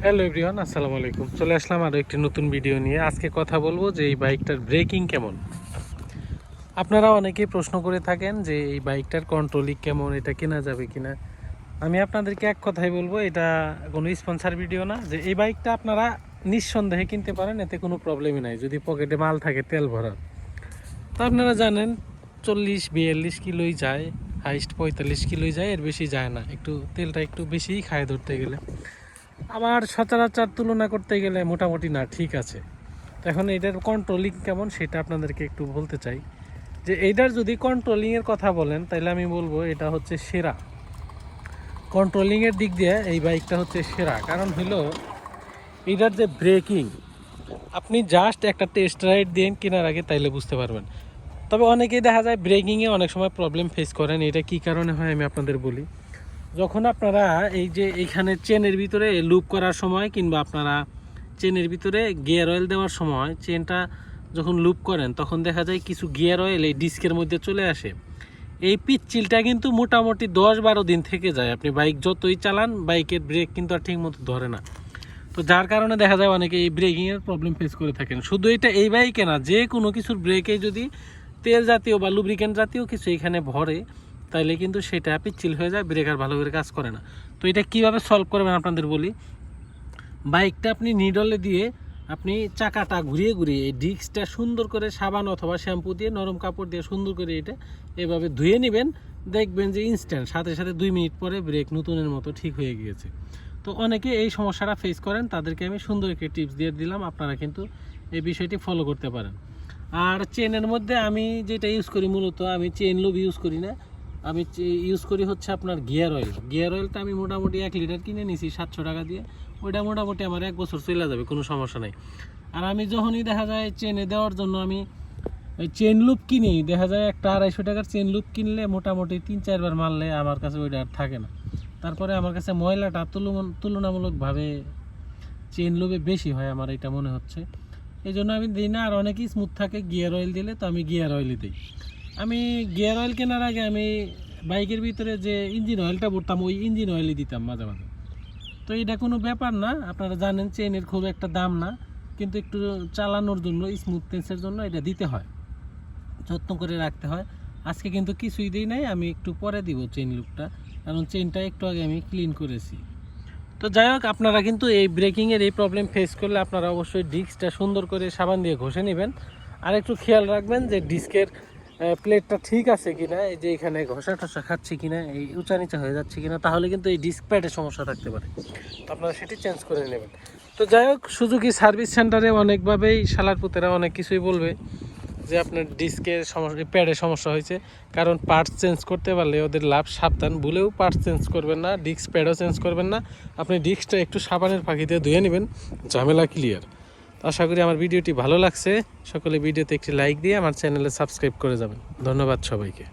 Hello everyone, আসসালামু আলাইকুম। চলে আসলাম আরও একটি নতুন ভিডিও নিয়ে। আজকে কথা বলবো যে এই বাইকটার ব্রেকিং কেমন। আপনারা অনেকেই প্রশ্ন করে থাকেন যে এই বাইকটার কন্ট্রোলিং কেমন, এটা কেনা যাবে কিনা। আমি আপনাদেরকে এক কথাই বলবো, এটা কোনো স্পন্সার ভিডিও না, যে এই বাইকটা আপনারা নিঃসন্দেহে কিনতে পারেন, এতে কোনো প্রবলেমই নাই যদি পকেটে মাল থাকে তেল ভরার। তো আপনারা জানেন 40-42 কিলোই যায়, হাইস্ট 45 কিলোই যায়, এর বেশি যায় না। তেলটা একটু বেশিই খায় ধরতে গেলে। আমার সচরাচর তুলনা করতে গেলে মোটামুটি না, ঠিক আছে। তো এখন এটার কন্ট্রোলিং কেমন সেটা আপনাদেরকে একটু বলতে চাই। যে এইটার যদি কন্ট্রোলিংয়ের কথা বলেন তাহলে আমি বলবো এটা হচ্ছে সেরা। কন্ট্রোলিংয়ের দিক দিয়ে এই বাইকটা হচ্ছে সেরা। কারণ হলো এটার যে ব্রেকিং, আপনি জাস্ট একটা টেস্ট রাইড দিন কেনার আগে, তাইলে বুঝতে পারবেন। তবে অনেকেই দেখা যায় ব্রেকিংয়ে অনেক সময় প্রবলেম ফেস করেন। এটা কি কারণে হয় আমি আপনাদের বলি। যখন আপনারা এই যে এইখানে চেনের ভিতরে লুপ করার সময়, কিংবা আপনারা চেনের ভিতরে গিয়ার অয়েল দেওয়ার সময় চেনটা যখন লুপ করেন, তখন দেখা যায় কিছু গিয়ার অয়েল এই ডিস্কের মধ্যে চলে আসে। এই পিচ্ছিলটা কিন্তু মোটামুটি 10-12 দিন থেকে যায়। আপনি বাইক যতই চালান, বাইকের ব্রেক কিন্তু আর ঠিক মতো ধরে না। তো যার কারণে দেখা যায় অনেকে এই ব্রেকিংয়ের প্রবলেম ফেস করে থাকেন। শুধু এটা এই বাইকে না, যে কোনো কিছুর ব্রেকে যদি তেল জাতীয় বা লুব্রিকেন্ট জাতীয় কিছু এখানে ভরে, তাইলে কিন্তু সেটা পিচ্ছিল হয়ে যায়, ব্রেক আর ভালো করে কাজ করে না। তো এটা কীভাবে সলভ করবেন আপনাদের বলি। বাইকটা আপনি নিডলে দিয়ে আপনি চাকাটা ঘুরিয়ে ঘুরিয়ে এই ডিস্কটা সুন্দর করে সাবান অথবা শ্যাম্পু দিয়ে, নরম কাপড় দিয়ে সুন্দর করে এটা এভাবে ধুয়ে নেবেন। দেখবেন যে ইনস্ট্যান্ট সাথে সাথে 2 মিনিট পরে ব্রেক নতুনের মতো ঠিক হয়ে গিয়েছে। তো অনেকে এই সমস্যাটা ফেস করেন, তাদেরকে আমি সুন্দর একটি টিপস দিয়ে দিলাম। আপনারা কিন্তু এই বিষয়টি ফলো করতে পারেন। আর চেনের মধ্যে আমি যেটা ইউজ করি, মূলত আমি চেন লুব ইউজ করি না। আমি ইউজ করি হচ্ছে আপনার গিয়ার অয়েল। গিয়ার অয়েলটা আমি মোটামুটি 1 লিটার কিনে নিয়েছি 700 টাকা দিয়ে। ওইটা মোটামুটি আমার 1 বছর চলে যাবে, কোনো সমস্যা নেই। আর আমি যখনই দেখা যায় চেনে দেওয়ার জন্য আমি চেন লুপ কিনি, দেখা যায় একটা 250 টাকার চেন লুপ কিনলে মোটামুটি 3-4 বার মারলে আমার কাছে ওইটা আর থাকে না। তারপরে আমার কাছে ময়লাটা তুলনামূলকভাবে চেন লুবে বেশি হয়, আমার এটা মনে হচ্ছে। এই জন্য আমি দিই না। আর অনেকেই স্মুথ থাকে গিয়ার অয়েল দিলে, তো আমি গিয়ার অয়েলই দিই। আমি গিয়ার অয়েল কেনার আগে আমি বাইকের ভিতরে যে ইঞ্জিন অয়েলটা ভরতাম, ওই ইঞ্জিন অয়েলই দিতাম মাঝে মাঝে। তো এটা কোনো ব্যাপার না, আপনারা জানেন চেনের খুব একটা দাম না, কিন্তু একটু চালানোর জন্য, স্মুথনেসের জন্য এটা দিতে হয়, যত্ন করে রাখতে হয়। আজকে কিন্তু কিছুই দিই নাই, আমি একটু পরে দিব চেন লুপটা, কারণ চেনটা একটু আগে আমি ক্লিন করেছি। তো যাই হোক, আপনারা কিন্তু এই ব্রেকিংয়ের এই প্রবলেম ফেস করলে আপনারা অবশ্যই ডিস্কটা সুন্দর করে সাবান দিয়ে ঘষে নেবেন। আর একটু খেয়াল রাখবেন যে ডিস্কের প্লেটটা ঠিক আছে কিনা, এই যে এখানে ঘষা টসা খাচ্ছে কিনা, এই উঁচা নিচা হয়ে যাচ্ছে কিনা, তাহলে কিন্তু এই ডিস্ক প্যাডের সমস্যা থাকতে পারে। তো আপনারা সেটি চেঞ্জ করে নেবেন। তো যাই হোক, সুজুকি সার্ভিস সেন্টারে অনেকভাবেই শালার পুতেরা অনেক কিছুই বলবে যে আপনার ডিস্কের সমস্যা, প্যাডের সমস্যা হয়েছে। কারণ পার্টস চেঞ্জ করতে পারলে ওদের লাভ। সাবধান, ভুলেও পার্টস চেঞ্জ করবেন না, ডিস্ক প্যাডও চেঞ্জ করবেন না। আপনি ডিস্কটা একটু সাবানের ফাঁকিতে ধুয়ে নেবেন, ঝামেলা ক্লিয়ার। আশা করি আমার ভিডিওটি ভালো লাগছে। সকলে ভিডিওতে একটি লাইক দিয়ে আমার চ্যানেলে সাবস্ক্রাইব করে যাবেন। ধন্যবাদ সবাইকে।